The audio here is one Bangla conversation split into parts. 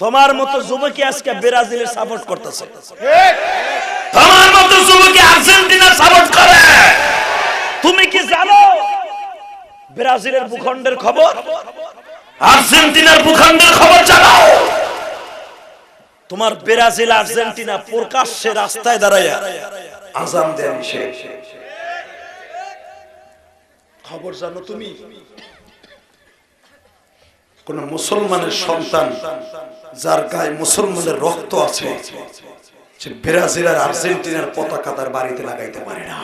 তোমার মতো যুবকই আজকে ব্রাজিলের সাপোর্ট করতেছে, তোমার মতো যুবকই আর্জেন্টিনার সাপোর্ট করে। তুমি কি জানো ব্রাজিলের ভূখণ্ডের খবর, আর্জেন্টিনার ভূখণ্ডের খবর জানো? তোমার ব্রাজিল আর্জেন্টিনা প্রকাশ্যে রাস্তায় দাঁড়ায়া আযান দেন শেষ। খবর জানো তুমি? কোন মুসলমানের সন্তান যার গায়ে মুসলমানের রক্ত আছে সে ব্রাজিল আর আর্জেন্টিনার পতাকা তার বাড়িতে লাগাইতে পারে না।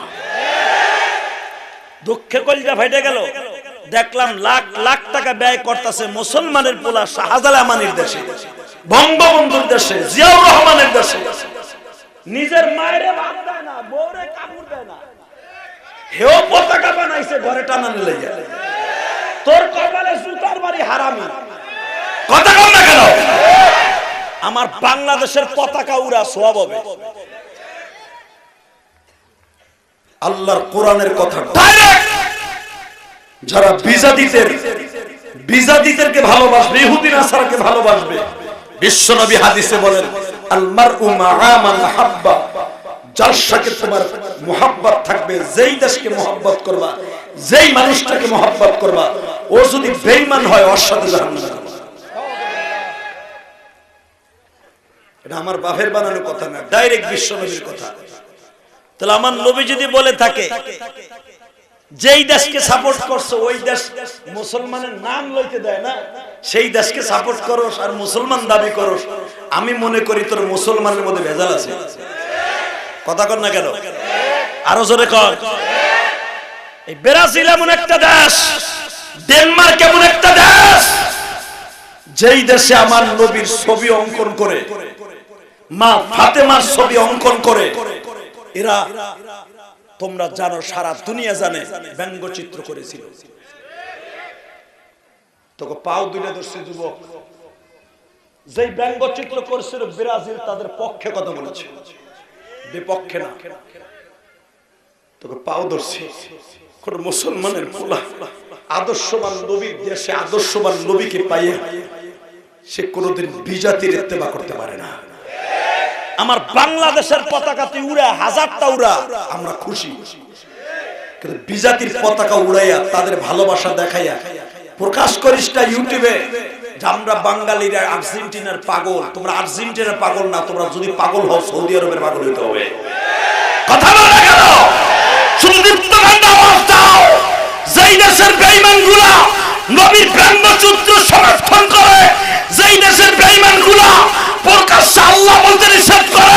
দুঃখে কলিজা ফাইটে গেল। দেখলাম লাখ লাখ টাকা ব্যয় করতেছে মুসলমানের পোলা শাহজালাল আমানির দেশে, বঙ্গবন্ধুর দেশে, জিয়াউর রহমানের দেশে। নিজের মায়ের ভাত দেয় না, বউরে কাপড় দেয় না, হেও পতাকা বানাইছে ঘরে টানানো লাইয়া। তোর কপালে জুতার বাড়ি হারামি। কথা কম না কেন? আমার বাংলাদেশের পতাকা উড়া সওয়াব হবে। আল্লাহর কোরআনের কথা ডাইরেক্ট যারা বিজাতিদেরকে ভালোবাসবে, ইহুদি নাসারাকে ভালোবাসবে, বিশ্বনবী হাদিসে বলেন আল মারউ মা'a মান হাব্বা, যার সাথে তোমার মুহাব্বত থাকবে, যেই দেশকে মুহাব্বত করবা, যেই মানুষটাকে মুহাব্বত করবা, ও যদি বেঈমান হয় ওর সাথে জাহান্নামে যাবে। এটা আমার বাপের বানানো কথা না, ডাইরেক্ট বিশ্বনবীর কথা। তাহলে আমার নবী যদি বলে থাকে যেই দেশকে সাপোর্ট করছো ওই দেশ মুসলমানের নাম লইতে দেয় না, সেই দেশকে সাপোর্ট করোস আর মুসলমান দাবি করোস, আমি মনে করি তোর মুসলমানের মধ্যে ভেজাল আছে। কথা কর না কেন? আরো জোরে কর। এই ব্রাজিল এমন একটা দেশ, ডেনমার্ক এমন একটা দেশ, যেই দেশে আমার নবীর ছবি অঙ্কন করে, মা ফাতেমার ছবি অঙ্কন করে, এরা তোমরা জানো, সারা দুনিয়া জানে, ব্যঙ্গচিত্র করেছিল। তোকে পাও দুইটা দর্শী যুবক যেই ব্যঙ্গচিত্র করেছিল ব্রাজিল তাদের পক্ষে কথা বলেছে, বিপক্ষে না। তোকে পাও দর্শী কোন মুসলমানের পোলা আদর্শবান নবীর দেশে আদর্শবান নবীকে পাইয়ে সে কোনোদিন বিজাতির ইত্তেবা করতে পারে না। আমার বাংলাদেশের পতাকাতে উড়া হাজারটা উড়া আমরা খুশি, কিন্তু বিজাতির পতাকা উড়াইয়া তাদের ভালোবাসা দেখাইয়া প্রকাশ করিস না ইউটিউবে যে আমরা বাঙালিরা আর্জেন্টিনার পাগল। তোমরা আর্জেন্টিনার পাগল না, তোমরা যদি পাগল হও সৌদি আরবের পাগল হইতে হবে। কথা বলা গেল সুদীপ্ত আওয়াজ দাও। যেই দেশের বেঈমানগুলা নবীর ব্যঙ্গচিত্র সমর্থন করে, যেই দেশের বেঈমানগুলা প্রকাশ্যে আল্লাহ বলতে নিষেধ করে,